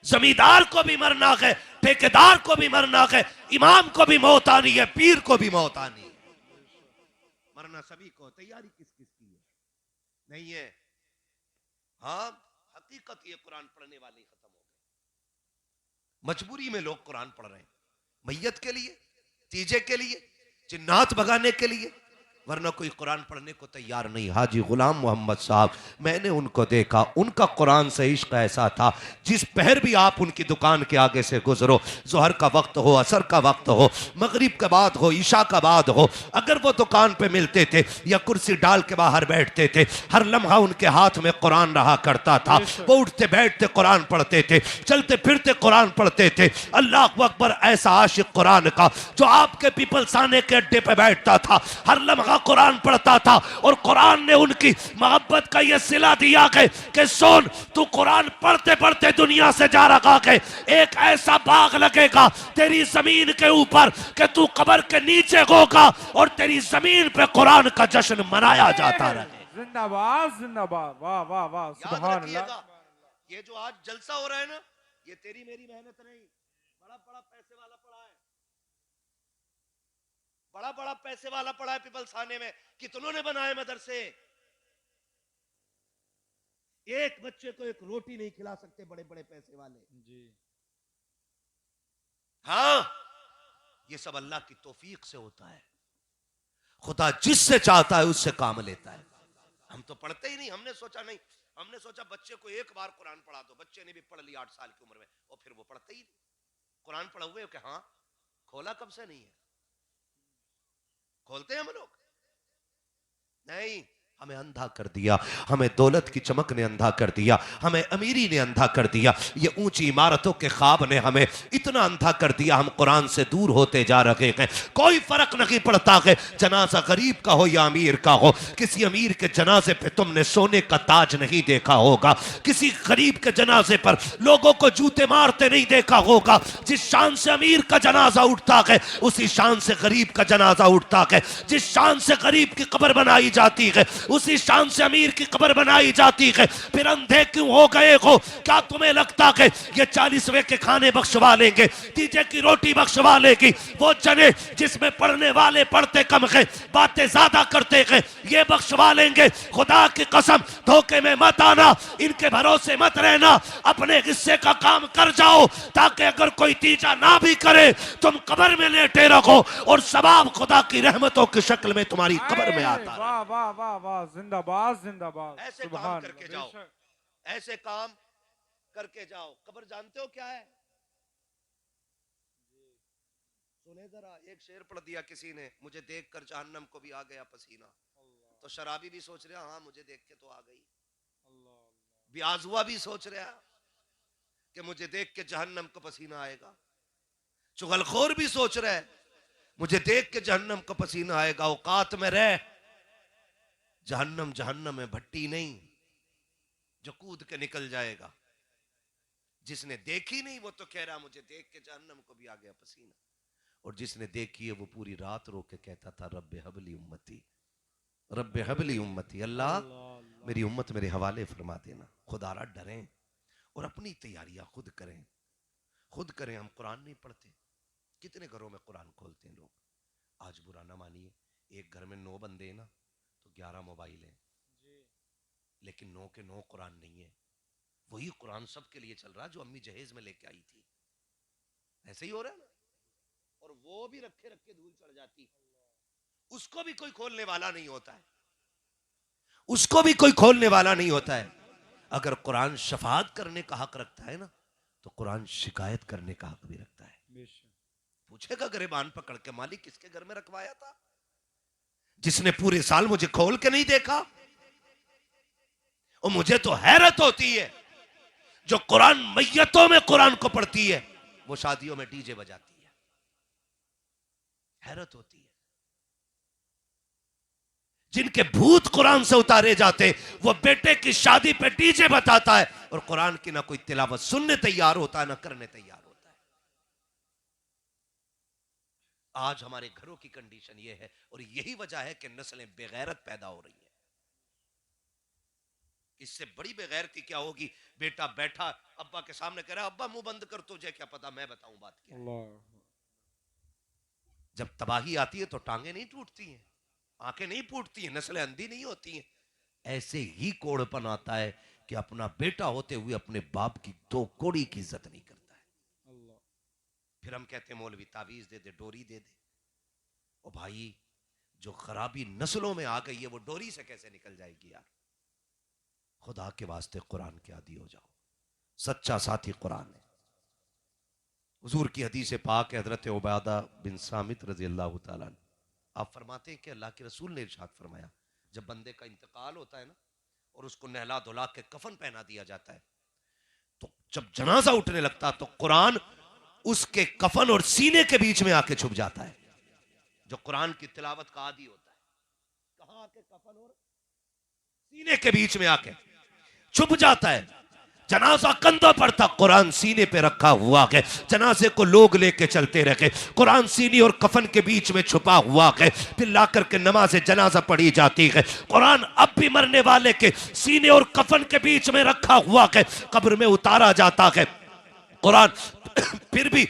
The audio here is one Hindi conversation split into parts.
जमींदार को भी मरना है, ठेकेदार को भी मरना है, इमाम को भी मौत आनी है, पीर को भी मौत आनी है। मरना सभी को, तैयारी किस किस की है? नहीं है। हाँ, हकीकत ये कुरान पढ़ने वाले खत्म हो गए। मजबूरी में लोग कुरान पढ़ रहे हैं, मैयत के लिए, तीजे के लिए, जिन्नात भगाने के लिए, वरना कोई कुरान पढ़ने को तैयार नहीं। हाजी गुलाम मोहम्मद साहब, मैंने उनको देखा, उनका कुरान से इश्क ऐसा था, जिस पहर भी आप उनकी दुकान के आगे से गुजरो, जोहर का वक्त हो, असर का वक्त हो, मगरिब के बाद हो, ईशा का बाद हो, अगर वो दुकान पे मिलते थे या कुर्सी डाल के बाहर बैठते थे, हर लम्हा उनके हाथ में कुरान रहा करता था। वो उठते बैठते कुरान पढ़ते थे, चलते फिरते कुरान पढ़ते थे। अल्लाह अकबर, ऐसा आशिक कुरान का जो आपके पीपलसाने के अड्डे पे बैठता था, हर लम्हा कुरान पढ़ता था, और कुरान ने उनकी मोहब्बत का यह सिला दिया कि सुन, तू कुरान पढ़ते पढ़ते दुनिया से जा रहा है, एक ऐसा बाग लगेगा तेरी जमीन के ऊपर कि तू कब्र के नीचे होगा और तेरी जमीन पे कुरान का जश्न मनाया जाता रहे। जिंदाबाद जिंदाबाद, वाह वाह वाह, सुभान अल्लाह। ये जो आज जलसा हो रहा है ना, ये तेरी मेरी मेहनत नहीं, बड़ा बड़ा पैसे वाला पड़ा है, बड़ा बड़ा पैसे वाला पड़ा है पीपलसाने में। कितनों ने बनाए मदरसे, एक बच्चे को एक रोटी नहीं खिला सकते बड़े बड़े पैसे वाले जी। हाँ, ये सब अल्लाह की तौफीक से होता है। खुदा जिससे चाहता है उससे काम लेता है। हम तो पढ़ते ही नहीं, हमने सोचा नहीं, हमने सोचा बच्चे को एक बार कुरान पढ़ा दो, बच्चे ने भी पढ़ लिया 8 साल की उम्र में, और फिर वो पढ़ते ही नहीं। कुरान पढ़ा हुए कि हाँ, खोला कब से नहीं है? खोलते हैं हम लोग? नहीं, हमें अंधा कर दिया, हमें दौलत की चमक ने अंधा कर दिया, हमें अमीरी ने अंधा कर दिया, ये ऊंची इमारतों के ख्वाब ने हमें इतना अंधा कर दिया, हम कुरान से दूर होते जा रहे हैं। कोई फर्क नहीं पड़ता है जनाजा गरीब का हो या अमीर का हो। किसी अमीर के जनाजे पे तुमने सोने का ताज नहीं देखा होगा, किसी गरीब के जनाजे पर लोगों को जूते मारते नहीं देखा होगा। जिस शान से अमीर का जनाजा उठता है, उसी शान से गरीब का जनाजा उठता है। जिस शान से गरीब की कब्र बनाई जाती है, उसी शान से अमीर की कब्र बनाई जाती है। फिर अंधे क्यों हो गए हो? क्या तुम्हें लगता है ये 40वें के खाने बख्शवा लेंगे, तीजे की रोटी बख्शवा लेगी? वो जने जिसमें पढ़ने वाले पढ़ते कम है, बातें ज्यादा करते हैं, ये बख्शवा लेंगे? खुदा की कसम, धोखे में मत आना, इनके भरोसे मत रहना, अपने हिस्से का काम कर जाओ, ताकि अगर कोई तीजा ना भी करे तुम कब्र में लेटे रहो और सवाब खुदा की रहमतों की शक्ल में तुम्हारी कब्र में आता है। वाह वाह वाह वाह, जिंदाबाद जिंदाबाद। ऐसे काम करके जाओ, ऐसे काम करके जाओ। कब्र जानते हो क्या है? सुने जरा, एक शेर पढ़ दिया किसी ने, मुझे देखकर जहन्नम को भी आ गया पसीना। तो शराबी भी सोच रहा, हाँ मुझे देख के तो आ गई। ब्याजुआ भी सोच रहा कि मुझे देख के जहन्नम को पसीना आएगा। चुगलखोर भी सोच रहा है, मुझे देख के जहन्नम को पसीना आएगा। औकात में रह, जहन्नम जहन्नम में भट्टी नहीं जो कूद के निकल जाएगा। जिसने देखी नहीं वो तो कह रहा मुझे देख के जहन्नम को भी आ गया पसीना, और जिसने देखी है वो पूरी रात रो के कहता था रब्बे हबली उम्मती, रब्बे हबली उम्मती, अल्लाह मेरी उम्मत मेरे हवाले फरमा देना। खुदारा डरें और अपनी तैयारियां खुद करें, खुद करें। हम कुरान नहीं पढ़ते, कितने घरों में कुरान खोलते हैं लोग। आज बुरा ना मानिए, एक घर में 9 बंदे हैं ना तो 11 मोबाइल हैं, लेकिन 9 के 9 कुरान नहीं है। वही कुरान सबके लिए चल रहा जो अम्मी जहेज में लेके आई थी। ऐसे ही हो रहा है ना, और वो भी रखे रखे धूल चढ़ जाती, उसको भी कोई खोलने वाला नहीं होता है, उसको भी कोई खोलने वाला नहीं होता है। अगर कुरान शफाअत करने का हक रखता है ना, तो कुरान शिकायत करने का हक भी रखता है। पूछेगा गिरबान पकड़ के, मालिक किसके घर में रखवाया था, जिसने पूरे साल मुझे खोल के नहीं देखा? और मुझे तो हैरत होती है, जो कुरान मैयतों में कुरान को पढ़ती है वो शादियों में डीजे बजाती है। हैरत होती है। जिनके भूत कुरान से उतारे जाते, वो बेटे की शादी पे डीजे बताता है, और कुरान की ना कोई तिलावत सुनने तैयार होता है ना करने तैयार होता है। आज हमारे घरों की कंडीशन ये है, और यही वजह है कि नस्लें बेगैरत पैदा हो रही है। इससे बड़ी बेगैरती क्या होगी? बेटा बैठा अब्बा के सामने कह रहा है अब्बा मुंह बंद कर, तुझे क्या पता, मैं बताऊं बात क्या है। अल्लाह। जब तबाही आती है तो टांगे नहीं टूटती हैं, आंखें नहीं फूटती हैं, नस्लें अंधी नहीं होती हैं। ऐसे ही कोड़पन आता है कि अपना बेटा होते हुए अपने बाप की दो कोड़ी की इज्जत नहीं करता है। अल्लाह। फिर हम कहते हैं मौलवी तावीज दे दे, डोरी दे दे। ओ भाई, जो खराबी नस्लों में आ गई है वो डोरी से कैसे निकल जाएगी यार? खुदा के वास्ते कुरान के आदी हो जाओ। सच्चा साथी कुरान है। हुजूर की हदीस पाक है, हजरत उबादा बिन सामित रजी अल्लाह तआला अन्हु, आप फरमाते हैं कि अल्लाह के रसूल ने इरशाद फरमाया, जब बंदे का इंतकाल होता है ना और उसको नहला धुला के कफन पहना दिया जाता है, तो जब जनाजा उठने लगता तो कुरान उसके कफन और सीने के बीच में आके छुप जाता है। जो कुरान की तिलावत का आदी होता है, कहां आके? कफन और सीने के बीच में आके छुप जाता है। जनाजा कंधा पर था, कुरान सीने पे रखा हुआ है। जनाजे को लोग लेके चलते रहे, कुरान सीने और कफन के बीच में छुपा हुआ है। फिर ला करके नमाज जनाजा पढ़ी जाती है। कुरान अब भी मरने वाले के सीने और कफन के बीच में रखा हुआ है, कब्र में उतारा जाता है। कुरान फिर भी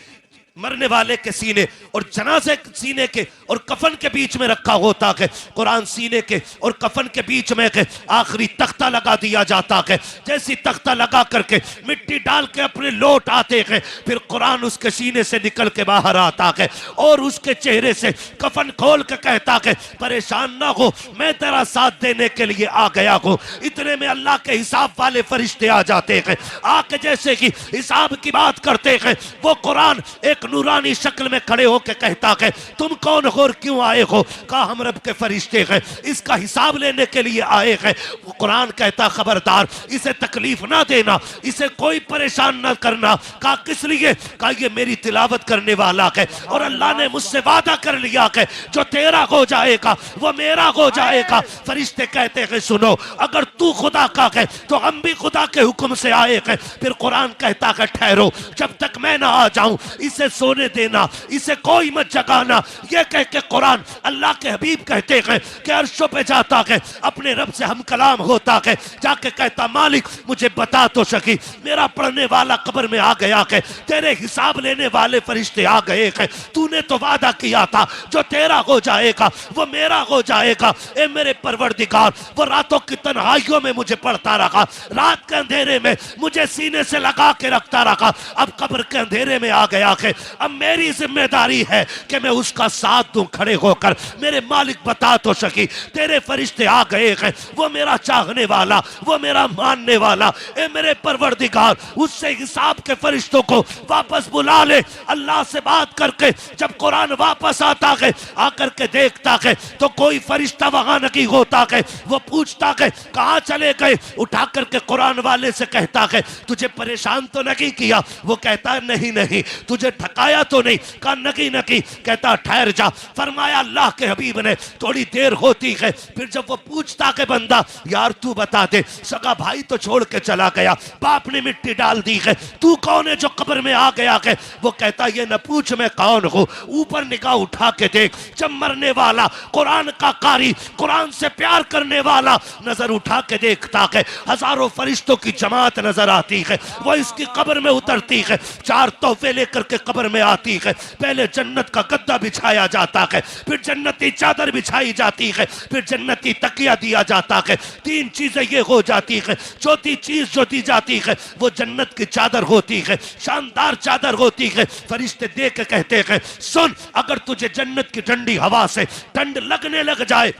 मरने वाले के सीने और जनाजे सीने के और कफन के बीच में रखा होता है। कुरान सीने के और कफन के बीच में आखिरी तख्ता लगा दिया जाता है। जैसी तख्ता लगा करके मिट्टी डाल के अपने लौट आते हैं, फिर कुरान उसके सीने से निकल के बाहर आता है और उसके चेहरे से कफन खोल के कहता है, परेशान ना हो, मैं तेरा साथ देने के लिए आ गया हूँ। इतने में अल्लाह के हिसाब वाले फरिश्ते आ जाते हैं। आके जैसे कि हिसाब की बात करते हैं, वो कुरान एक नूरानी शक्ल में खड़े होकर कहता है, तुम कौन हो और क्यों आए हो? कहा, हम रब के फरिश्ते हैं, इसका हिसाब लेने के लिए आए हैं। कुरान कहता, खबरदार, इसे तकलीफ ना देना, इसे कोई परेशान ना करना। कहा, किस लिए? कहा, ये मेरी तिलावत करने वाला है और अल्लाह ने मुझसे वादा कर लिया है, जो तेरा हो जाएगा वो मेरा हो जाएगा। फरिश्ते कहते हैं, सुनो, अगर तू खुदा का है तो हम भी खुदा के हुक्म से आए हैं। फिर कुरान कहता है, ठहरो, जब तक मैं ना आ जाऊं इसे सोने देना, इसे कोई मत जगाना। ये कह के कुरान अल्लाह के हबीब कहते हैं कि अर्शों पे जाता है, अपने रब से हम कलाम होता है, जाके कहता, मालिक मुझे बता तो सकी, मेरा पढ़ने वाला कब्र में आ गया है, तेरे हिसाब लेने वाले फरिश्ते आ गए हैं, तूने तो वादा किया था जो तेरा हो जाएगा वो मेरा हो जाएगा। ए मेरे परवरदिगार, वो रातों की तन्हाइयों में मुझे पढ़ता रहा, रात के अंधेरे में मुझे सीने से लगा के रखता रहा, अब कब्र के अंधेरे में आ गया है, अब मेरी जिम्मेदारी है कि मैं उसका साथ दूं खड़े होकर। मेरे मालिक बता तो सकी, तेरे फरिश्ते आ गए हैं, वो मेरा चाहने वाला, वो मेरा मानने वाला। ए मेरे परवरदिगार, उससे हिसाब के फरिश्तों को वापस बुला ले। अल्लाह से बात करके जब कुरान वापस आता है, आकर के देखता है तो कोई फरिश्ता वहां नहीं होता है। वो पूछता है, कहां चले गए? उठा करके कुरान वाले से कहता है, तुझे परेशान तो नहीं किया? वो कहता है, नहीं नहीं। तुझे थकाया तो नहीं? कहा, नहीं नहीं। कहता, ठहर जा। फरमाया अल्लाह के हबीब ने, थोड़ी देर होती है, फिर जब वो पूछता है बंदा, यार तू बता दे, सगा भाई तो छोड़ के चला गया, बाप ने मिट्टी डाल दी है, तू कौन है जो कब्र में आ गया है? वो कहता, ये न पूछ मैं कौन हूं, ऊपर निगाह उठा के देख। जब मरने वाला कुरान का कारी, कुरान से प्यार करने वाला नजर उठा के देखता है, हजारों फरिश्तों की जमात नजर आती है, वो इसकी कब्र में उतरती है, चार तोहफे लेकर के कब्र में आती है। पहले जन्नत का गद्दा बिछाया जाता है, फिर जन्नती चादर बिछाई जाती है, फिर जन्नती तकिया दिया जाता है। तीन चीजें ये हो जाती है। चौथी चीज जो दी जाती है वो जन्नत की चादर होती है, शानदार चादर होती है। फरिश्ते देख के कहते हैं, सुन, अगर तुझे जन्नत की ठंडी हवा से ठंड लगने लग जाए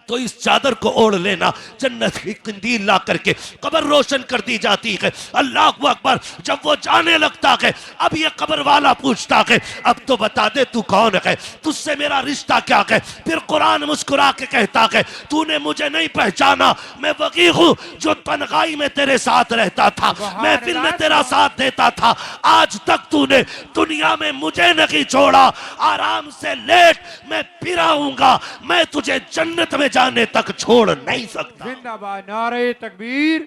तो इस चादर को ओढ़ लेना। जन्नत की कंदील ला करके कब्र रोशन कर दी जाती है। अल्लाह अकबर। जब वो जाने लगता है, अब ये कब्र वाला पूछता है, अब तो बता दे तू कौन है, तुझसे मेरा रिश्ता क्या है? फिर कुरान मुस्कुरा के कहता है, तूने मुझे नहीं पहचाना, मैं वही हूँ जो तन्हाई में तेरे साथ रहता था, महफिल में तेरा साथ देता था, आज तक तूने दुनिया में मुझे नहीं छोड़ा, आराम से लेट, मैं फिर आऊंगा, मैं तुझे जन्नत में जाने तक छोड़ नहीं सकता। जिंदाबाद, नारे तकबीर,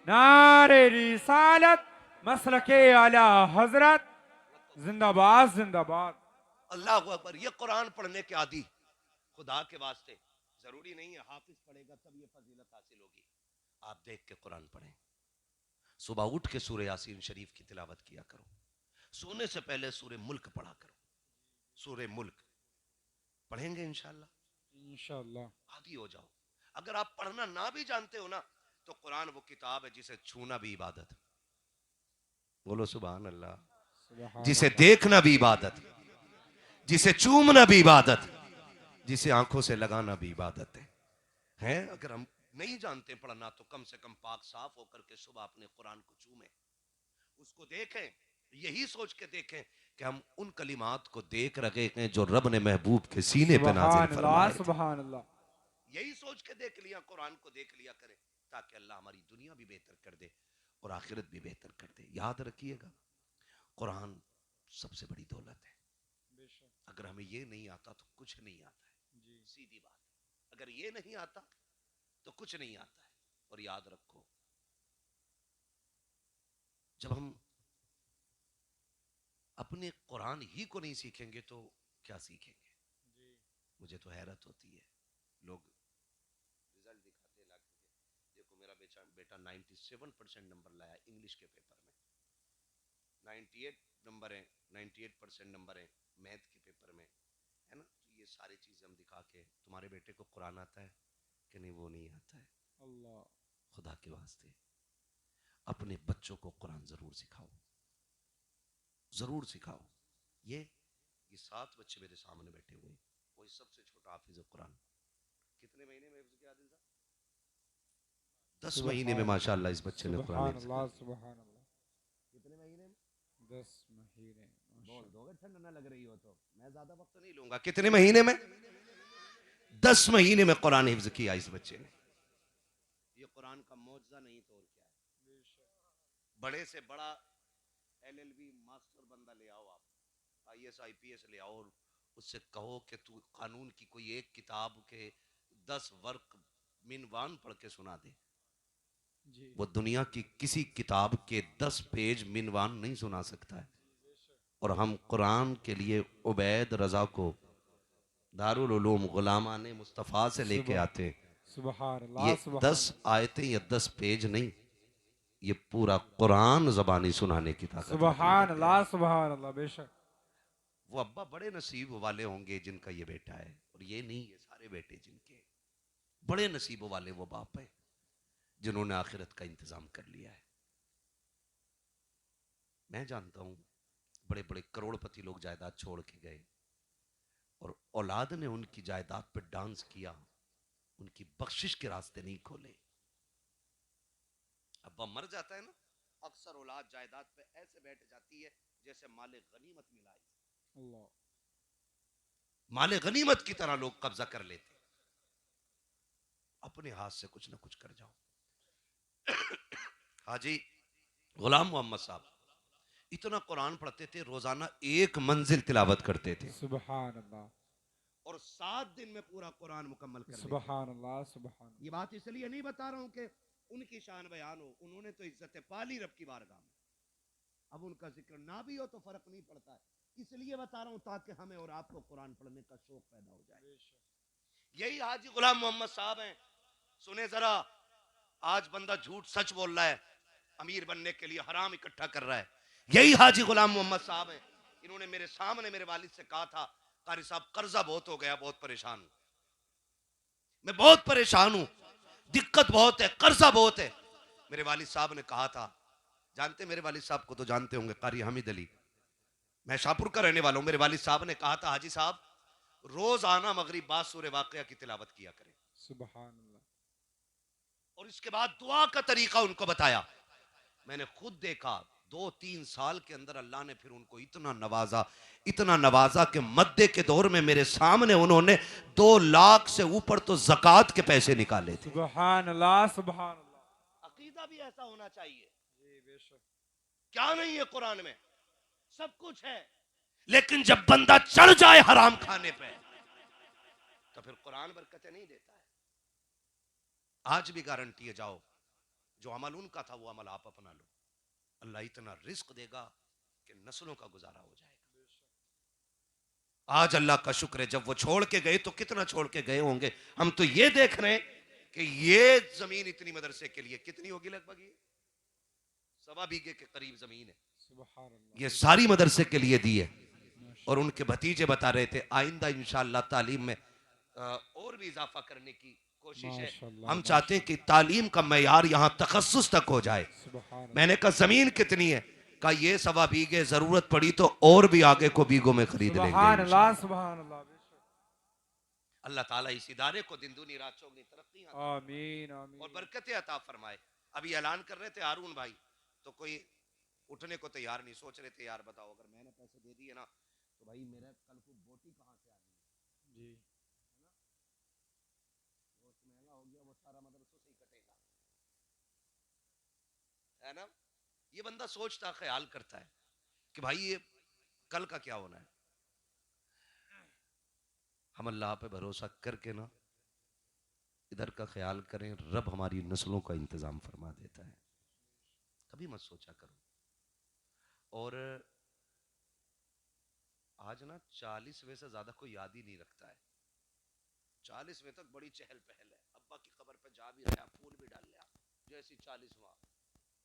नारे रिसालत, मसलके आला हजरत, जिंदाबाद जिंदाबाद। अल्लाह अकबर। ये कुरान पढ़ने के आदि, खुदा के वास्ते जरूरी नहीं है हाफिज पढ़ेगा तब ये फजीलत हासिल होगी। आप देख के कुरान पढ़ें। सुबह उठ के सूरह यासीन शरीफ की तिलावत किया करो। सोने से पहले सूरह मुल्क पढ़ा करो। सूरह मुल्क पढ़ेंगे इंशाल्लाह। इंशाल्लाह। आदी हो जाओ। अगर आप पढ़ना ना भी जानते हो ना, तो कुरान वो किताब है जिसे छूना भी इबादत है। बोलो सुभान अल्लाह। सुभान जिसे अल्लाह। देखना भी इबादत, जिसे चूमना भी इबादत, जिसे आंखों से लगाना भी इबादत है। अगर हम नहीं जानते पढ़ना, तो कम से कम पाक साफ होकर के सुबह अपने कुरान को चूमें, उसको देखें, यही सोच के देखें कि हम उन कलिमात को देख रहे हैं जो रब ने महबूब के सीने पे नाजिल सुभान अल्लाह। फरमाए थे। सुभान अल्लाह। यही सोच के देख लिया, कुरान को देख लिया करें, ताकि अल्लाह हमारी दुनिया भी बेहतर कर दे और आखिरत भी बेहतर कर दे। याद रखिएगा, कुरान सबसे बड़ी दौलत है। अगर हमें ये नहीं आता तो कुछ नहीं आता है, सीधी बात है। अगर ये नहीं आता तो कुछ नहीं आता है। और याद रखो, जब हम अपने कुरान ही को नहीं सीखेंगे तो क्या सीखेंगे? मुझे तो हैरत होती है, लोग रिजल्ट दिखाते लाके, देखो मेरा बेटा 97% नंबर लाया इंग्लिश के पेपर में, 98 नंबर है, 98% नंबर है मैथ के पेपर में, है ना। तो ये सारी चीजें हम दिखा के, तुम्हारे बेटे को कुरान आता है कि नहीं? वो नहीं आता है। अल्लाह। खुदा के वास्ते अपने बच्चों को कुरान जरूर सिखाओ, जरूर सिखाओ। ये 7 बच्चे मेरे सामने बैठे हुए, कोई सबसे छोटा हाफिज कुरान। कितने महीने में हिफ्ज़ किया आदिल साहब? 10 महीने में माशाअल्लाह इस बच्चे ने कुरान हिफ्ज़ किया। सुभान अल्लाह। कितने महीने में? 10 महीने। बोल दोगे ठंड ना लग रही हो तो, मैं ज्यादा वक्त नहीं लूंगा। कितने महीने में? 10 महीने में कुरान हिफ्ज़ किया इस बच्चे ने। ये कुरान का मौजज़ा नहीं तो और क्या है। बड़े से बड़ा LLB मास्टर बंदा ले आओ, आप IAS IPS ले आओ, और उससे कहो कि तू कानून की कोई एक किताब के 10 वर्क मिनवान पढ़ के सुना दे, वो दुनिया की किसी किताब के 10 पेज मिनवान नहीं सुना सकता है। और हम कुरान के लिए उबैद रजा को दारुल उलूम गुलामान मुस्तफ़ा से लेके आते हैं। सुभान अल्लाह। ये 10 आयतें या 10 पेज नहीं, ये पूरा कुरान जबानी सुनाने की ताकत। सुभान अल्लाह। सुभान अल्लाह। बेशक वो अब्बा बड़े नसीब वाले होंगे जिनका ये बेटा है, और ये नहीं, ये सारे बेटे जिनके, बड़े नसीबों वाले वो बाप है जिन्होंने आखिरत का इंतजाम कर लिया है। मैं जानता हूं बड़े बड़े करोड़पति लोग जायदाद छोड़ के गए और औलाद ने उनकी जायदाद पर डांस किया, उनकी बख्शिश के रास्ते नहीं खोले। अब्बा मर जाता है ना, अक्सर औलाद जायदाद पे ऐसे बैठ जाती है जैसे माले गनीमत मिलाई, अल्लाह। माले गनीमत की तरह लोग कब्जा कर लेते। अपने हाथ से कुछ ना कुछ कर जाओ। हाजी गुलाम मोहम्मद साहब इतना कुरान पढ़ते थे, रोजाना 1 मंजिल तिलावत करते थे। सुभान अल्लाह। और 7 दिन में पूरा कुरान मुकम्मल कर लेते। सुभान अल्लाह। सुभान। ये बात इसलिए नहीं बता रहा हूं कि उनकी शान बयान हो, उन्होंने तो इज्जत पाली रब की बारगाह में। अब उनका जिक्र ना भी हो तो फर्क नहीं पड़ता है, इसलिए बता रहा हूं ताकि हमें और आपको कुरान पढ़ने का शौक पैदा हो जाए। यही हाजी गुलाम मोहम्मद साहब हैं। सुने जरा, आज बंदा झूठ सच बोल रहा है, अमीर बनने के लिए हराम इकट्ठा कर रहा है। यही हाजी गुलाम मोहम्मद साहब हैं। इन्होंने मेरे सामने मेरे वालिद से कहा था, कारी साहब कर्जा बहुत हो गया, बहुत परेशान हूं, मैं बहुत परेशान हूं, दिक्कत बहुत है, कर्जा बहुत है। मेरे वालिद साहब ने कहा था, जानते मेरे वालिद साहब को तो जानते होंगे, कारी हमीद अली, मैं शाहपुर का रहने वाला हूं। मेरे वालिद साहब ने कहा था, हाजी साहब रोज आना मगरिब बाद सूरह वाक़िया की तिलावत किया करें। सुभान अल्लाह। और इसके बाद दुआ का तरीका उनको बताया। मैंने खुद देखा 2-3 साल के अंदर अल्लाह ने फिर उनको इतना नवाजा कि मद्दे के दौर में मेरे सामने उन्होंने 2 लाख से ऊपर तो ज़कात के पैसे निकाले थे। सुभान अल्लाह। सुभान अल्लाह। अकीदा भी ऐसा होना चाहिए। जी बेशक। क्या नहीं है कुरान में? सब कुछ है, लेकिन जब बंदा चढ़ जाए हराम खाने पे तो फिर कुरान बरकतें नहीं देता है। आज भी गारंटी है, जाओ जो अमल उनका था वो अमल आप अपना लो, अल्लाह इतना रिस्क देगा कि नस्लों का गुजारा हो जाएगा। आज अल्लाह का शुक्र है, जब वो छोड़ के गए तो कितना छोड़ के गए होंगे। हम तो ये देख रहे हैं कि ये जमीन इतनी मदरसे के लिए कितनी होगी, लगभग ये 1.25 बीघे के करीब जमीन है, सुभान अल्लाह। ये सारी मदरसे के लिए दी है। माशा- और उनके भतीजे बता रहे थे आइंदा इंशाअल्लाह तालीम में और भी इजाफा करने की कोशिश है। माशाअल्लाह, हम चाहते हैं कि तालीम का मयार यहाँ तखस्सुस तक हो जाए। सुभान अल्लाह। मैंने कहा जमीन कितनी है, कहा ये 1.25 बीघे, जरूरत पड़ी तो और भी आगे को बीघों में खरीद लेंगे सुभान अल्लाह, इंशाअल्लाह। सुभान अल्लाह, बेशक। अल्लाह ताला इस इदारे को दिन दूनी रात चौगनी तरक्की आमीन और आमीन। बरकतें अता फरमाए। अभी ऐलान कर रहे थे हारून भाई, तो कोई उठने को तैयार नहीं, सोच रहे थे यार बताओ अगर मैंने पैसे दे दिए ना तो भाई मेरा कल को बोटी कहाँ से आ गई, जी गोश्त महंगा हो गया, वो सारा मदरसों से ही कटेगा, है ना। ये बंदा सोचता ख्याल करता है कि भाई ये कल का क्या होना है। हम अल्लाह पे भरोसा करके ना इधर का ख्याल करें, रब हमारी नस्लों का इंतजाम फरमा देता है, कभी मत सोचा करो। और आज ना 40वें से ज्यादा कोई याद ही नहीं रखता है। 40वें तक बड़ी चहल पहल है, अब्बा की कब्र पे जा भी आया, फूल भी डाल लिया, जैसी 40वां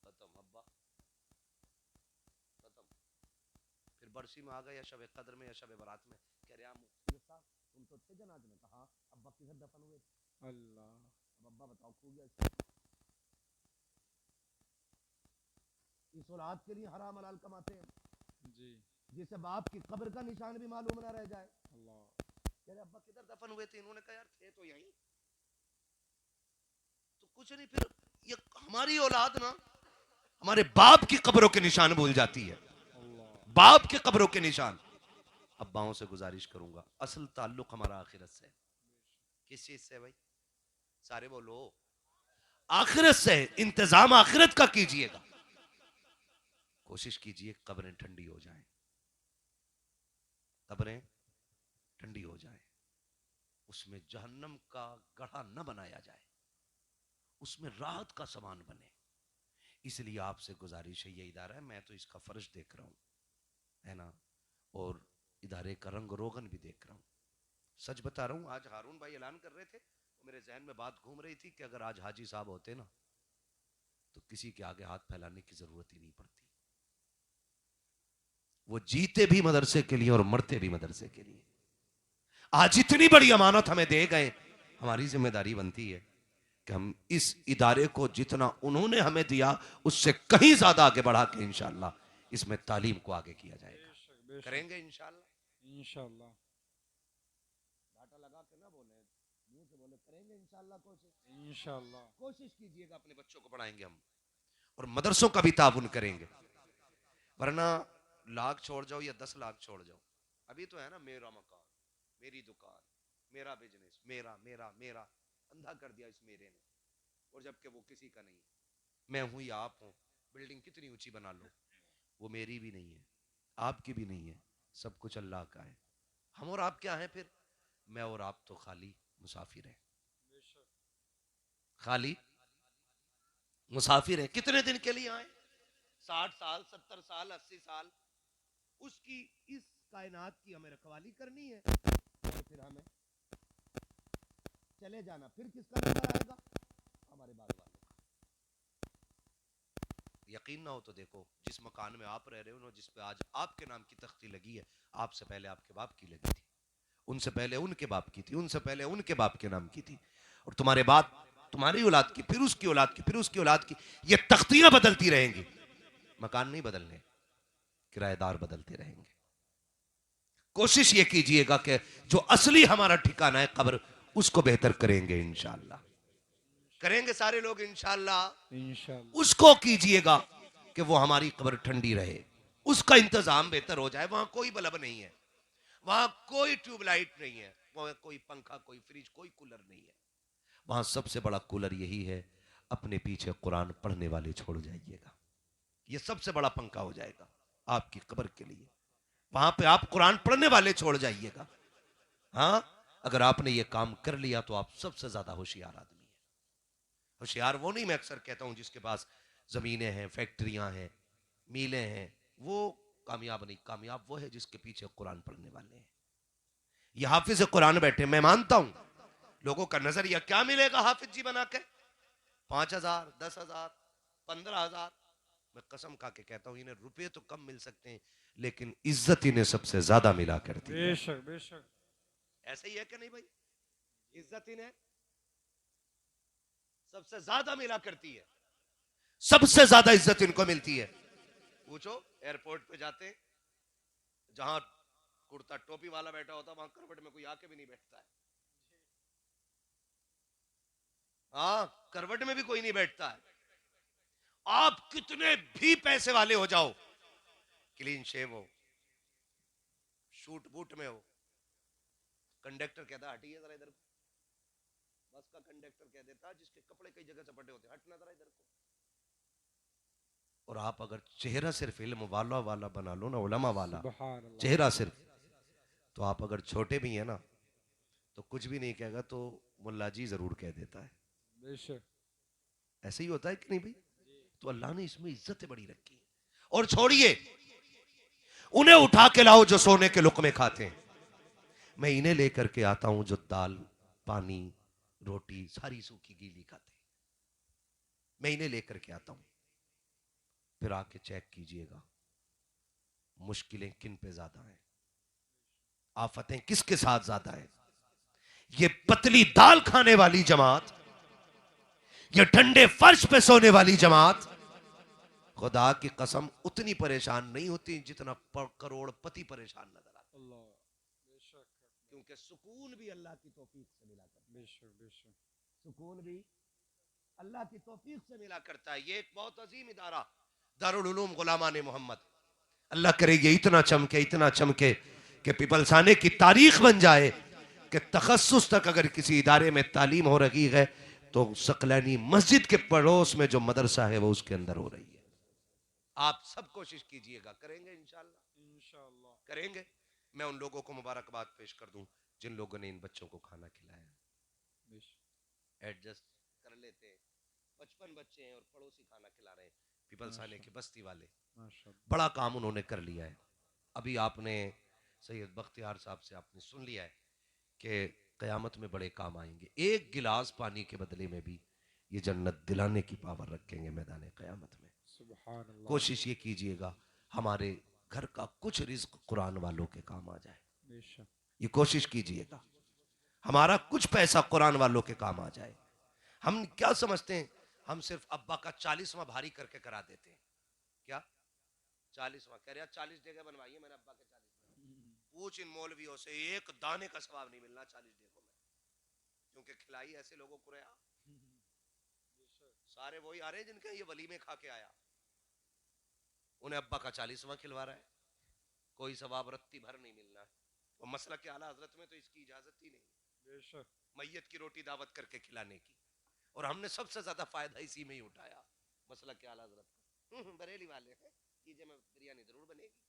खत्म, अब्बा खत्म। फिर बरसी में आ गए या शब कदर में या शब बारात में, कह रहे मुफ्ती साहब तुम तो थे जनाज में, कहा अब्बा किधर दफन हुए थे, अल्लाह। अब अब्बा बताओ खो गया। इस औलाद के लिए हराम हलाल कमाते हैं, जी जिसे बाप की कब्र का निशान भी मालूम ना रह जाए। अल्लाह। कह रहे अब्बा किधर दफन हुए थे, इन्होंने कहा यार थे तो यहीं, तो कुछ नहीं। फिर ये हमारी औलाद ना हमारे बाप की कब्रों के निशान भूल जाती है, अल्लाह। बाप के कब्रों के निशान। अब्बाओं से गुजारिश करूंगा, असल ताल्लुक हमारा आखिरत से है। किस चीज से भाई, सारे बोलो, आखिरत से। इंतजाम आखिरत का कीजिएगा, कोशिश कीजिए कब्रें ठंडी हो जाएं, कब्रें ठंडी हो जाएं, उसमें जहन्नम का गढ़ा न बनाया जाए, उसमें राहत का सामान बने। इसलिए आपसे गुजारिश है, ये इदारा है, मैं तो इसका फर्ज देख रहा हूं, है ना, और इदारे का रंग रोगन भी देख रहा हूं। सच बता रहा हूं, आज हारून भाई ऐलान कर रहे थे, मेरे जहन में बात घूम रही थी कि अगर आज हाजी साहब होते ना तो किसी के आगे हाथ फैलाने की जरूरत ही नहीं पड़ती। वो जीते भी मदरसे के लिए और मरते भी मदरसे के लिए। आज इतनी बड़ी अमानत हमें दे गए, हमारी जिम्मेदारी बनती है कि हम इस इदारे को जितना उन्होंने हमें दिया उससे कहीं ज्यादा आगे बढ़ा के इंशाअल्लाह इसमें तालीम को आगे किया जाएगा। बेशक बेशक। करेंगे इंशाअल्लाह। इंशाअल्लाह डाटा लगा के ना बोले, मुंह से बोले करेंगे इंशाअल्लाह। कोशिश इंशाअल्लाह। कोशिश कीजिएगा, अपने बच्चों को पढ़ाएंगे हम, और मदरसों का भी ताउन करेंगे। वरना लाख छोड़ जाओ या 10 लाख छोड़ जाओ, अभी तो है ना मेरा मकान, मेरी दुकान, मेरा बिजनेस, मेरा मेरा मेरा, अंधा कर दिया इस मेरे ने, और जबकि वो किसी का नहीं है। मैं हूं या आप हूं, बिल्डिंग कितनी ऊंची बना लो, वो मेरी भी नहीं है, आपकी भी नहीं है, सब कुछ अल्लाह का है। हम और आप क्या हैं फिर, मैं और आप तो खाली मुसाफिर हैं, खाली मुसाफिर हैं। कितने दिन के लिए आए, 60 साल, 70 साल, 80 साल, उसकी इस कायनात की हमें रखवाली करनी है, और फिर हमें चले जाना। फिर किसका नंबर आएगा, हमारे बाल वालों का। यकीन ना हो तो देखो, जिस मकान में आप रह रहे हो ना, जिस पे आज आपके नाम की तख्ती लगी है, आपसे पहले आपके बाप की लगी थी, उनसे पहले उनके बाप की थी, उनसे पहले उनके बाप के नाम की थी, और तुम्हारे बाप तुम्हारी औलाद की, फिर उसकी औलाद की, फिर उसकी औलाद की, ये तख्तियां बदलती रहेंगी, मकान नहीं बदलने, किराएदार बदलते रहेंगे। कोशिश ये कीजिएगा कि जो असली हमारा ठिकाना है कब्र, उसको बेहतर करेंगे इंशाअल्लाह, करेंगे सारे लोग इंशाअल्लाह। इंशाअल्लाह। उसको कीजिएगा कि वो हमारी कब्र ठंडी रहे, उसका इंतजाम बेहतर हो जाए। वहां कोई बल्ब नहीं है, वहां कोई ट्यूबलाइट नहीं है, वहां कोई पंखा, कोई फ्रिज, कोई कूलर नहीं है। वहां सबसे बड़ा कूलर यही है, अपने पीछे कुरान पढ़ने वाले छोड़ जाइएगा, ये सबसे बड़ा पंखा हो जाएगा आपकी कब्र के लिए। वहां पे आप कुरान पढ़ने वाले छोड़ जाइएगा। हाँ, अगर आपने ये काम कर लिया तो आप सबसे ज्यादा होशियार आदमी है। होशियार वो नहीं, मैं अक्सर कहता हूं जिसके पास जमीनें हैं, फैक्ट्रियां हैं, मीलें हैं, वो कामयाब नहीं। कामयाब वो है जिसके पीछे कुरान पढ़ने वाले हैं। ये हाफिज कुरान बैठे, मैं मानता हूं लोगों का नजरिया क्या मिलेगा हाफिज जी बना के? 5,000, 10,000, 15,000। मैं कसम खा के कहता हूं इन्हें रुपए तो कम मिल सकते हैं, लेकिन इज्जत इन्हें सबसे ज्यादा मिला करती है। बेशक बेशक। ऐसे ही है कि नहीं भाई? इज्जत इन्हें सबसे ज्यादा मिला करती है, सबसे ज्यादा इज्जत इनको मिलती है। पूछो, एयरपोर्ट पे जाते, जहां कुर्ता टोपी वाला बैठा होता वहां करवट में कोई आके भी नहीं बैठता है। हाँ, करवट में भी कोई नहीं बैठता है। आप कितने भी पैसे वाले हो जाओ, क्लीन शेव हो, शूट बूट में हो, कंडक्टर कहता हटिए जरा इधर को। बस का कंडक्टर कह देता जिसके कपड़े कई जगह से फटे होते, हटना जरा इधर को। और आप अगर चेहरा सिर्फ इल्म वाला वाला बना लो ना, उलमा वाला चेहरा सिर्फ, तो आप अगर छोटे भी हैं ना तो कुछ भी नहीं कहेगा तो मुल्ला जी जरूर कह देता है। बेशक। ऐसे ही होता है कि नहीं भाई? तो अल्लाह ने इसमें इज्जत बड़ी रखी है। और छोड़िए, उन्हें उठा के लाओ जो सोने के लुक़मे खाते हैं, मैं इन्हें लेकर के आता हूं जो दाल पानी रोटी सारी सूखी गीली खाते हैं, मैं इन्हें लेकर के आता हूं। फिर आके चेक कीजिएगा मुश्किलें किन पे ज्यादा हैं, आफतें किसके साथ ज्यादा हैं। ये पतली दाल खाने वाली जमात, ये ठंडे फर्श पे सोने वाली जमात, खुदा की कसम उतनी परेशान नहीं होती जितना करोड़पति परेशान नजर आता। क्योंकि सुकून भी अल्लाह की तौफीक से मिला करता है। बेशक बेशक। सुकून भी अल्लाह की तौफीक से मिला करता है। ये एक बहुत अजीम इदारा दारुल उलूम गुलामान मोहम्मद, अल्लाह करे ये इतना चमके कि पिपलसाने की तारीख बन जाए कि तखस्सुस तक अगर किसी इदारे में तालीम हो रही है तो सकलैनी मस्जिद के पड़ोस में जो मदरसा है वो उसके अंदर हो रही है। आप सब कोशिश कीजिएगा, करेंगे इंशाअल्लाह करेंगे। मैं उन लोगों को मुबारकबाद पेश कर दूं जिन लोगों ने इन बच्चों को खाना खिलाया। एडजस्ट कर लेते हैं, 55 बच्चे हैं और पड़ोसी खाना खिला रहे हैं, पिपलसाने की बस्ती वाले, बड़ा काम उन्होंने कर लिया है। अभी आपने सैयद बख्तियार साहब से आपने सुन लिया है कि क़यामत में बड़े काम आएंगे। एक गिलास पानी के बदले में भी ये जन्नत दिलाने की पावर रखेंगे मैदान क़यामत में। कोशिश ये कीजिएगा हमारे घर का कुछ रिज्क कुरान वालों के काम आ जाए, ये कोशिश कीजिएगा हमारा कुछ पैसा कुरान वालों के काम आ जाए। हम क्या समझते हैं, हम सिर्फ अब्बा का 40वां भारी करके करा देते हैं। क्या 40वां कह रहे 40 जगह बनवाइए मैंने अब्बा के 40। पूछ इन मौलवियों से, एक दाने का सवाब नहीं मिलना 40 जगहों में, क्योंकि खिलाई ऐसे लोगों को रहा, सारे वही आ रहे जिनके ये वली में खा के आया, उन्हें अब्बा का 40वां खिलवा रहा है, कोई सवाब रत्ती भर नहीं मिलना है। और मसला के आला हजरत में तो इसकी इजाजत ही नहीं, मैयत की रोटी दावत करके खिलाने की, और हमने सबसे ज्यादा फायदा इसी में ही उठाया। मसला के आला हजरत का बरेली वाले हैं, कीजिए में बिरयानी जरूर बनेगी,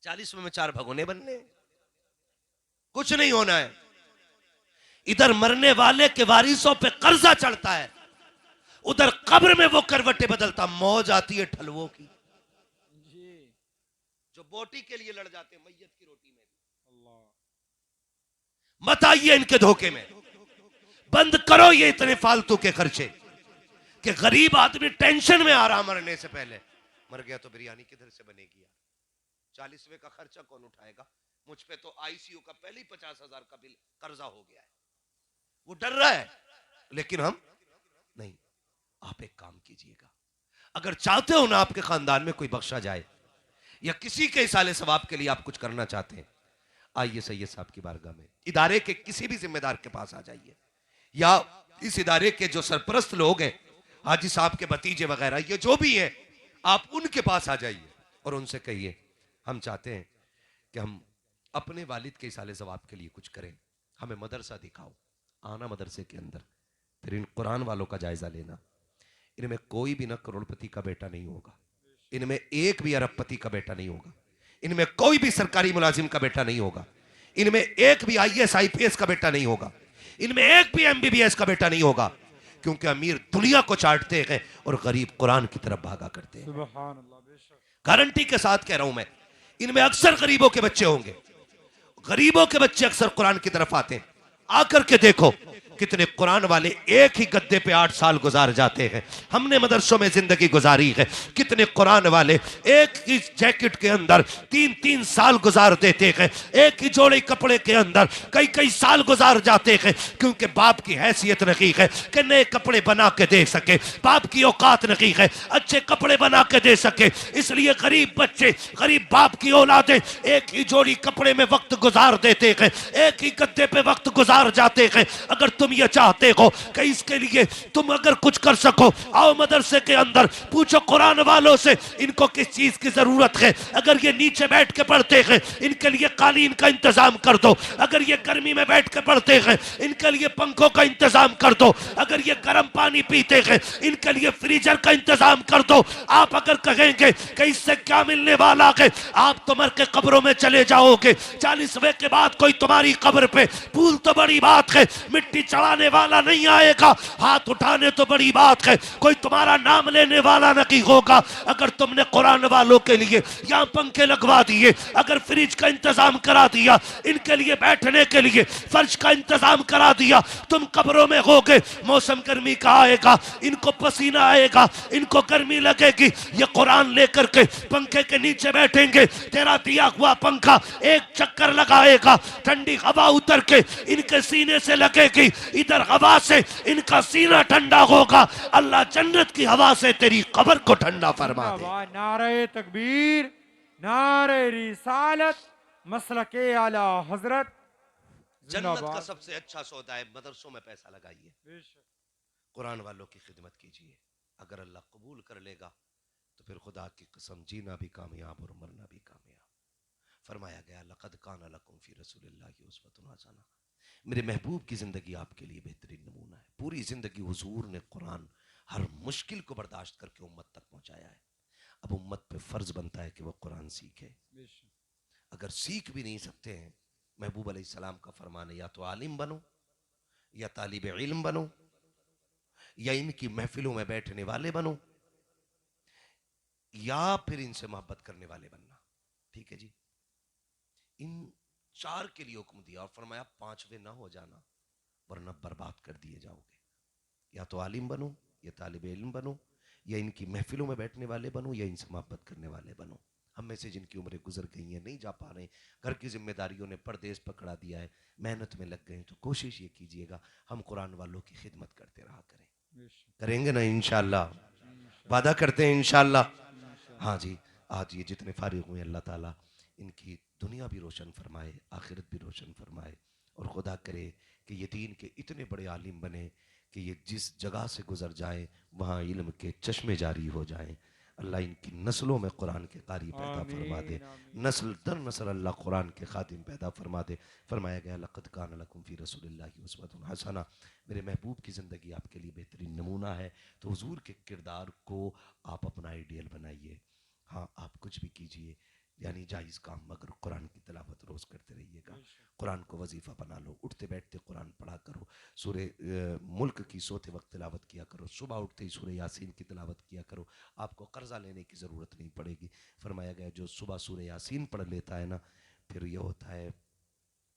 40वें में 4 भगोने बनने, कुछ नहीं होना है। इधर मरने वाले के वारिसों पे कर्जा चढ़ता है, उधर कब्र में वो करवटें बदलता, मौज आती है ठलवों की जो बोटी के लिए लड़ जाते हैं, मैयत की रोटी में भी। मत आइए इनके धोखे में, बंद करो ये इतने फालतू के खर्चे कि गरीब आदमी टेंशन में आ रहा मरने से पहले, मर गया तो बिरयानी किधर से बनेगी यार, 40वें का खर्चा कौन उठाएगा। मुझ पे तो आईसीयू का पहले ही 50,000 का बिल कर्जा हो गया है, वो डर रहा है, लेकिन हम नहीं। आप एक काम कीजिएगा, अगर चाहते हो ना आपके खानदान में कोई बख्शा जाए या किसी के इसाले सवाब के लिए आप कुछ करना चाहते हैं, आइए सैयद साहब की बारगाह में, इदारे के किसी भी जिम्मेदार के पास आ जाइए, या इस इदारे के जो सरपरस्त लोग हैं, हाजी साहब के भतीजे वगैरह, ये जो भी है, आप उनके पास आ जाइए और उनसे कहिए हम चाहते हैं कि हम अपने वालिद के इसाले सवाब के लिए कुछ करें, हमें मदरसा दिखाओ। आना मदरसे के अंदर, फिर इन कुरान वालों का जायजा लेना। इनमें कोई भी ना करोड़पति का बेटा नहीं होगा, इनमें एक भी अरबपति का बेटा नहीं होगा, इनमें कोई भी सरकारी मुलाजिम का बेटा नहीं होगा, इनमें एक भी IAS IPS का बेटा नहीं होगा, इनमें एक भी MBBS का बेटा नहीं होगा, क्योंकि अमीर दुनिया को चाटते हैं और गरीब कुरान की तरफ भागा करते हैं। गारंटी के साथ कह रहा हूं मैं, इनमें अक्सर गरीबों के बच्चे होंगे, गरीबों के बच्चे अक्सर कुरान की तरफ आते हैं। आकर के देखो कितने कुरान वाले एक ही गद्दे पे 8 साल गुजार जाते हैं। हमने मदरसों में जिंदगी गुजारी है, कितने कुरान वाले एक ही जैकेट के अंदर 3-3 साल गुजार देते हैं, एक ही जोड़े कपड़े के अंदर कई कई साल गुजार जाते हैं, क्योंकि बाप की हैसियत नहीं है कि नए कपड़े बना के दे सके, बाप की औकात नहीं है अच्छे कपड़े बना के दे सके। इसलिए गरीब बच्चे, गरीब बाप की औलादें एक ही जोड़ी कपड़े में वक्त गुजार देते हैं, एक ही गद्दे पे वक्त गुजार जाते हैं। अगर तुम ये चाहते हो कि इसके लिए तुम अगर कुछ कर सको, आओ मदरसे के अंदर पूछो कुरान वालों से इनको किस चीज की जरूरत है। अगर ये नीचे बैठ के पढ़ते हैं इनके लिए कालीन का इंतजाम कर दो, अगर ये गर्मी में बैठ के पढ़ते हैं इनके लिए पंखों का इंतजाम कर दो, अगर ये गर्म पानी पीते हैं इनके लिए फ्रीजर का इंतजाम कर दो। आप अगर कहेंगे कि इससे क्या मिलने वाला है, आप तो मर के कब्रों में चले जाओगे। 40वें के बाद कोई तुम्हारी कब्र पे, फूल तो बड़ी बात है, मिट्टी चढ़ाने वाला नहीं आएगा, हाथ उठाने तो बड़ी बात है, कोई तुम्हारा नाम लेने वाला नहीं होगा। अगर तुमने कुरान वालों के लिए यहाँ पंखे लगवा दिए, अगर फ्रिज का इंतजाम करा दिया, इनके लिए बैठने के लिए फर्श का इंतजाम करा दिया, तुम कब्रों में होगे। मौसम गर्मी का आएगा, इनको पसीना आएगा, इनको गर्मी लगेगी, ये कुरान लेकर के पंखे के नीचे बैठेंगे, तेरा दिया हुआ पंखा एक चक्कर लगाएगा, ठंडी हवा उतर के इनके सीने से लगेगी, इधर हवा से इनका सीना ठंडा होगा। अल्लाह जन्नत की हवा से तेरी कब्र को ठंडा फरमा दे। नारे तकबीर, नारे रिसालत, मसलके आला हजरत। जन्नत का सबसे अच्छा सौदा है मदरसों में पैसा लगाइए, कुरान वालों की खिदमत कीजिए। अगर अल्लाह कबूल कर लेगा तो फिर खुदा की कसम जीना भी कामयाब और मरना भी कामयाब। फरमाया गया लक़द काना लकुम फ़ी रसूलिल्लाहि उस्वतुन हसना, मेरे महबूब की जिंदगी आपके लिए बेहतरीन नमूना है। पूरी जिंदगी हुजूर ने कुरान हर मुश्किल को बर्दाश्त करके उम्मत तक पहुंचाया है। अब उम्मत पे फर्ज बनता है कि वो कुरान सीखे। अगर सीख भी नहीं सकते हैं, महबूब अलैहिस्सलाम का फरमान है या तो आलिम बनो, या तालिब इल्म बनो, या इनकी महफिलों में बैठने वाले बनो, या फिर इनसे मोहब्बत करने वाले बनना। ठीक है जी, इन 4 के लिए हुक्म दिया और फरमाया 5वें ना हो जाना वरना बर्बाद कर दिए जाओगे। या तो आलिम बनो, या तालिब इल्म बनो, या इनकी महफिलों में बैठने वाले बनो, या इनसे मोहब्बत करने वाले बनो। हम में से जिनकी उम्रें गुजर गई हैं, नहीं जा पा रहे, घर की जिम्मेदारियों ने परदेश पकड़ा दिया है, मेहनत में लग गए, तो कोशिश ये कीजिएगा हम कुरान वालों की खिदमत करते रहा करें। करेंगे ना इंशाअल्लाह, वादा करते हैं इंशाअल्लाह। हाँ जी, आज ये जितने फारिग हुए अल्लाह ताला इनकी दुनिया भी रोशन फरमाए, आखिरत भी रोशन फरमाए, और खुदा करे कि ये दीन के इतने बड़े आलिम बने कि ये जिस जगह से गुजर जाए वहाँ इल्म के चश्मे जारी हो जाएं। अल्लाह इनकी नस्लों में कुरान के कारी पैदा फरमा दे, नस्ल दर नस्ल अल्लाह कुरान के खातिम पैदा फरमा दे। फरमाया गया लक़द काना लकुम फ़ी रसूलिल्लाहि उस्वतुन हसना, मेरे महबूब की ज़िंदगी आपके लिए बेहतरीन नमूना है। तो हुजूर के किरदार को आप अपना आइडियल बनाइए। हाँ, आप कुछ भी कीजिए, यानी जायज़ काम, मगर कुरान की तिलावत रोज़ करते रहिएगा। कुरान को वजीफ़ा बना लो, उठते बैठते कुरान पढ़ा करो, सूरे मुल्क की सोते वक्त तिलावत किया करो, सुबह उठते ही सूरे यासीन की तिलावत किया करो, आपको कर्जा लेने की ज़रूरत नहीं पड़ेगी। फरमाया गया जो सुबह सूरे यासीन पढ़ लेता है ना, फिर ये होता है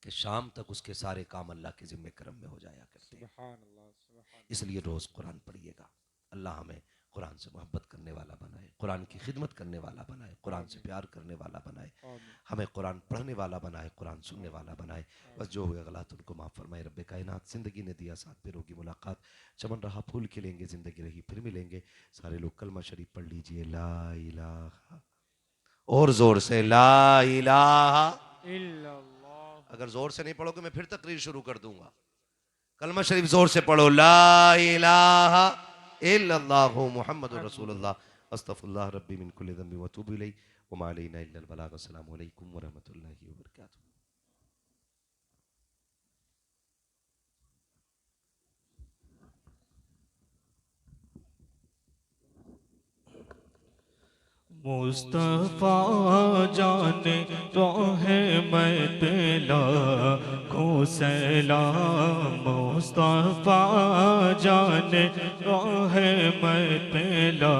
कि शाम तक उसके सारे काम अल्लाह के ज़िम्मे करम में हो जाया करते हैं। इसलिए रोज़ कुरान पढ़िएगा। अल्लाह हमें कुरान से मोहब्बत करने वाला बनाए, कुरान की खिदमत करने वाला बनाए, कुरान से प्यार करने वाला बनाए, हमें कुरान पढ़ने वाला बनाए, कुरान सुनने वाला बनाए। बस जो हुए गलत उनको माफ़ फरमाए रब्बे कायनात। ज़िंदगी ने दिया साथ, फिर होगी मुलाकात, चमन रहा फूल खिलेंगे, ज़िंदगी रही फिर मिलेंगे। सारे लोग कलमा शरीफ पढ़ लीजिए, ला इलाहा, और ज़ोर से ला इलाहा इल्लल्लाह। अगर ज़ोर से नहीं पढ़ोगे मैं फिर तकरीर शुरू कर दूंगा। कलमा शरीफ ज़ोर से पढ़ो, ला इलाहा इल्लल्लाहु मुहम्मदुर रसूलुल्लाह, अस्तगफिरुल्लाह रब्बी मिन कुल्लि ज़ंबि व अतूबु इलैहि व मा अलैना इल्लल बलाग। अस्सलामु अलैकुम व रहमतुल्लाहि व बरकातुहू। मुस्तफा जाने रोहे मैं तेला को सलाम, मुस्तफा जाने रोहे मैं तेला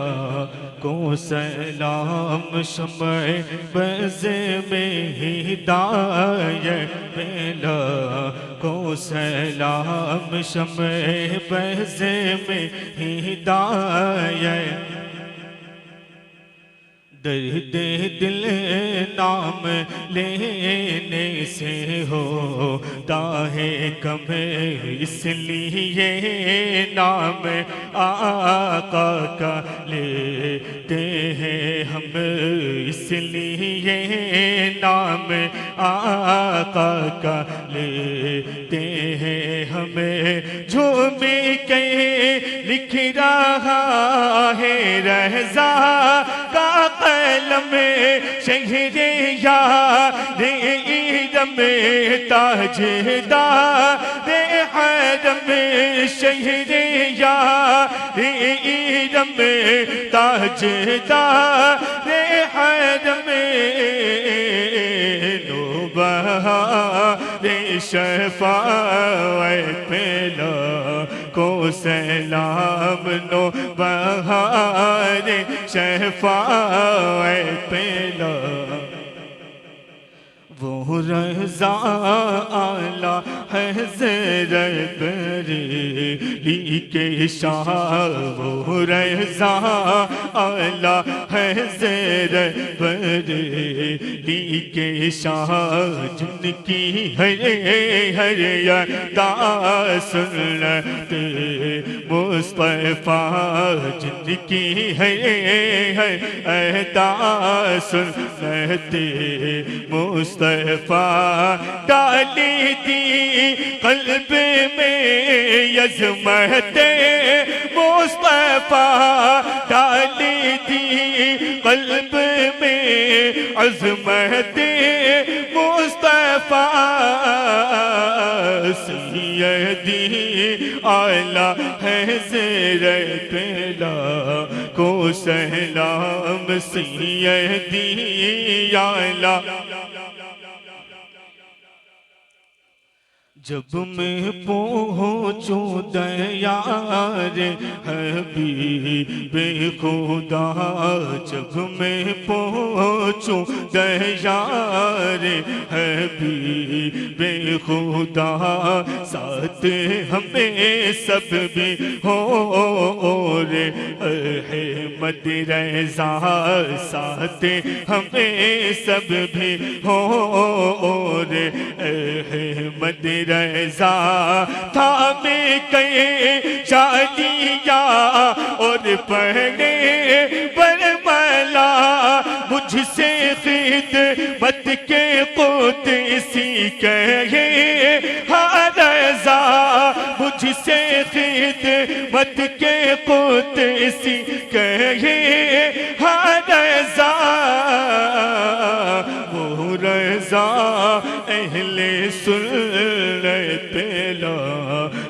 को सलाम शम्ए बज़े में हिदायत मिला को सलाम शम्ए बज़े में हिदायत दर्द दिल नाम लेने से होता है कम इसलिए नाम आका का लेते हैं हम इसलिए नाम आका का लेते हैं हमें झूमे के लिख रहा है रज़ा का कलम शहरे यार ईरम ताजदार हरम शहरे यार ईरम ताजदार हरम नूबहार शफ़ाअत पेला को सलाम नो बहार शफ़ाअत पेला वो रज़ा आला हज़रत बरेली के शाह वो रज़ा आला हज़रत बरेली के शाह जिनकी हर अदा सुन्नत मुस्तफ़ा जिनकी हर अदा सुन्नत मुस्तफ़ा डाली थी कल्ब में अज़मत मुस्तफ़ा डाली थी कल्ब में अज़मत मुस्तफ़ा सैयदी आला हज़रत ला को सलाम सैयदी आला जब मैं पहुँचूं दयार हबीब खुदा जब मैं पहुँचूं दयार हबीब खुदा साथ हमें सब भी हो और अहमद रज़ा साथ हमें सब भी हो और अहमद रज़ा था में कई शादियाँ और पढ़े बरमला मुझसे खिदमत के कुदसी कहे हाँ रज़ा मुझसे खिदमत के कुदसी कहे हाँ रज़ा वो रज़ा अहले सुन्नत ला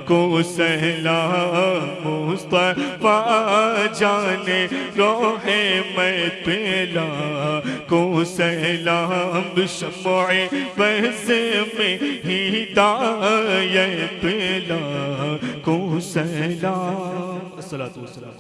को सलाम मुस्तफ़ा जाने रोहे मैं पेला को सलाम शम्ए बज़ में हिदायत पेला को सलाम अस्सलातु वस्सलाम।